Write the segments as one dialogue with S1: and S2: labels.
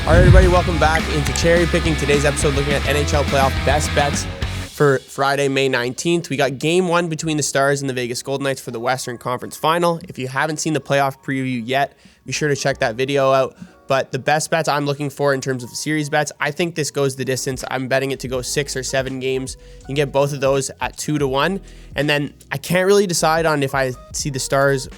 S1: All right, everybody, welcome back into Cherry Picking. Today's episode looking at NHL playoff best bets for Friday, May 19th. We got game one between the Stars and the Vegas Golden Knights for the Western Conference Final. If you haven't seen the playoff preview yet, be sure to check that video out. But the best bets I'm looking for in terms of series bets, I think this goes the distance. I'm betting it to go 6 or 7 games. You can get both of those at 2-1. And then I can't really decide on if I see the Stars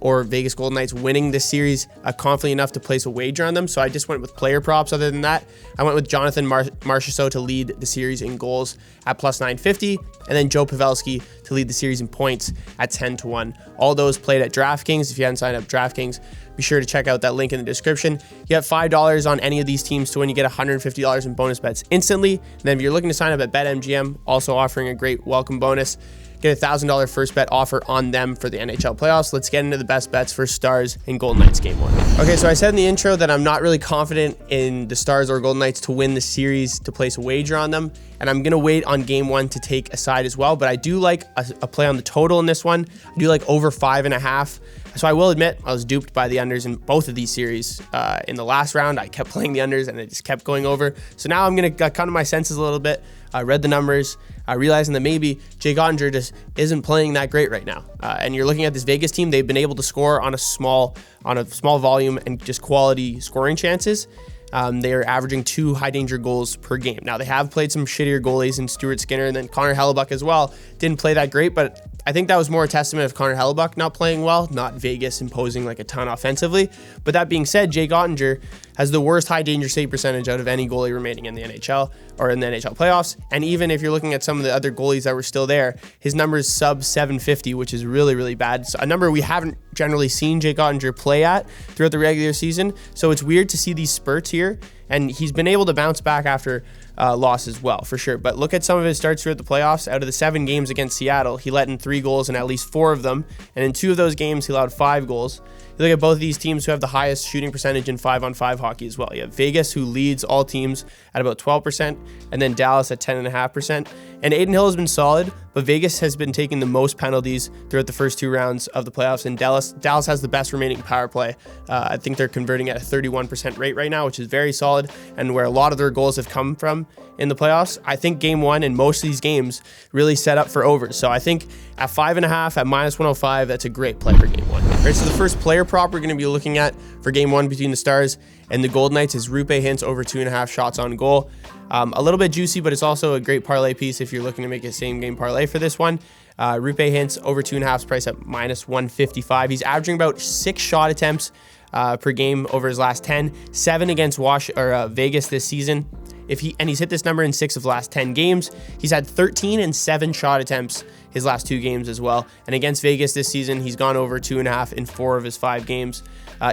S1: or Vegas Golden Knights winning this series confidently enough to place a wager on them. So I just went with player props. Other than that, I went with Jonathan Marchessault to lead the series in goals at plus 950, and then Joe Pavelski to lead the series in points at 10-1. All those played at DraftKings. If you haven't signed up DraftKings, be sure to check out that link in the description. You get $5 on any of these teams to win. You get $150 in bonus bets instantly. And then if you're looking to sign up at BetMGM, also offering a great welcome bonus, get a $1,000 first bet offer on them for the NHL playoffs. Let's get into the best bets for Stars and Golden Knights game one. Okay, so I said in the intro that I'm not really confident in the Stars or Golden Knights to win the series to place a wager on them, and I'm going to wait on game one to take a side as well, but I do like a play on the total in this one. I do like over 5.5. So I will admit I was duped by the unders in both of these series. In the last round, I kept playing the unders and it just kept going over. So now I'm going to come to my senses a little bit. I read the numbers, realizing that maybe Jake Oettinger just isn't playing that great right now. And you're looking at this Vegas team; they've been able to score on a small volume and just quality scoring chances. They are averaging 2 high danger goals per game. Now they have played some shittier goalies in Stuart Skinner and then Connor Hellebuyck as well. Didn't play that great, but I think that was more a testament of Connor Hellebuyck not playing well, not Vegas imposing like a ton offensively. But that being said, Jake Oettinger has the worst high danger save percentage out of any goalie remaining in the NHL or in the NHL playoffs. And even if you're looking at some of the other goalies that were still there, his number is sub 750, which is really, really bad. So a number we haven't generally seen Jake Oettinger play at throughout the regular season. So it's weird to see these spurts here. And he's been able to bounce back after loss as well, for sure. But look at some of his starts throughout the playoffs. Out of the 7 games against Seattle, he let in 3 goals in at least 4 of them. And in 2 of those games, he allowed 5 goals. You look at both of these teams who have the highest shooting percentage in 5-on-5 hockey as well. You have Vegas, who leads all teams at about 12%, and then Dallas at 10.5%. And Adin Hill has been solid, but Vegas has been taking the most penalties throughout the first 2 rounds of the playoffs, and Dallas has the best remaining power play. I think they're converting at a 31% rate right now, which is very solid, and where a lot of their goals have come from in the playoffs. I think game one and most of these games really set up for overs. So I think at 5.5 at minus 105, that's a great play for game one. All right, so the first player prop we're going to be looking at for game one between the Stars and the Golden Knights is Rupe Hintz over 2.5 shots on goal. A little bit juicy, but it's also a great parlay piece if you're looking to make a same game parlay for this one. Rupe Hintz over 2.5 price at minus 155. He's averaging about 6 shot attempts per game over his last 10, 7 against Vegas this season. He's hit this number in 6 of the last 10 games. He's had 13 and 7 shot attempts his last 2 games as well. And against Vegas this season, he's gone over 2.5 in 4 of his 5 games.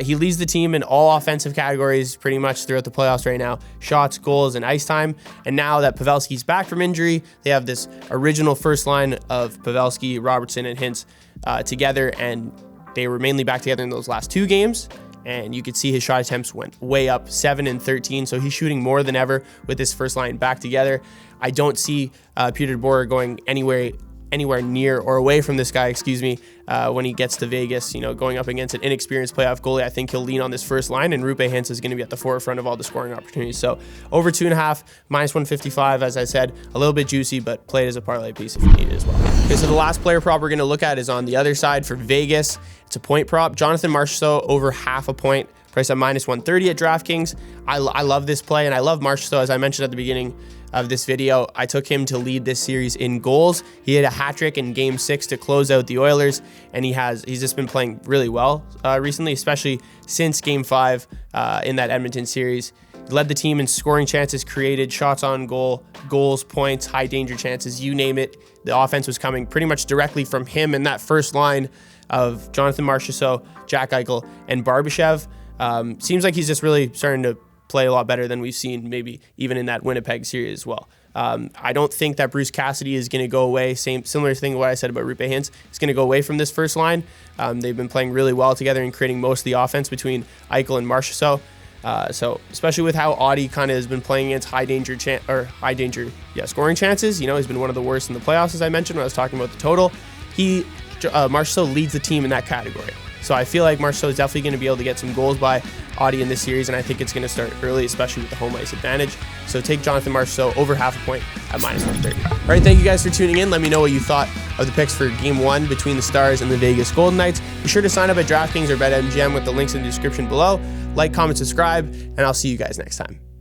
S1: He leads the team in all offensive categories pretty much throughout the playoffs right now: shots, goals, and ice time. And now that Pavelski's back from injury, they have this original first line of Pavelski, Robertson, and Hintz together, and they were mainly back together in those last 2 games. And you could see his shot attempts went way up, 7 and 13. So he's shooting more than ever with this first line back together. I don't see Peter DeBoer going anywhere near or away from this guy, when he gets to Vegas, going up against an inexperienced playoff goalie. I think he'll lean on this first line, and Rupe Hintz is going to be at the forefront of all the scoring opportunities. So over 2.5, minus 155, as I said, a little bit juicy, but play it as a parlay piece if you need it as well. Okay, so the last player prop we're going to look at is on the other side for Vegas. It's a point prop. Jonathan Marchessault over 0.5 point, priced at minus 130 at DraftKings. I love this play, and I love Marchessault. As I mentioned at the beginning of this video, I took him to lead this series in goals. He hit a hat trick in Game 6 to close out the Oilers, and he's just been playing really well recently, especially since Game 5 in that Edmonton series. He led the team in scoring chances created, shots on goal, goals, points, high danger chances, you name it. The offense was coming pretty much directly from him in that first line of Jonathan Marchessault, Jack Eichel, and Barbashev. Seems like he's just really starting to play a lot better than we've seen maybe even in that Winnipeg series as well. I don't think that Bruce Cassidy is going to go away. Similar thing to what I said about Rupe Hintz. He's going to go away from this first line. They've been playing really well together and creating most of the offense between Eichel and Marchessault. So especially with how Audie kind of has been playing against high danger scoring chances. He's been one of the worst in the playoffs, as I mentioned when I was talking about the total. Marchessault leads the team in that category. So I feel like Marceau is definitely going to be able to get some goals by Audie in this series, and I think it's going to start early, especially with the home ice advantage. So take Jonathan Marceau over half a point at -130. All right, thank you guys for tuning in. Let me know what you thought of the picks for Game 1 between the Stars and the Vegas Golden Knights. Be sure to sign up at DraftKings or BetMGM with the links in the description below. Like, comment, subscribe, and I'll see you guys next time.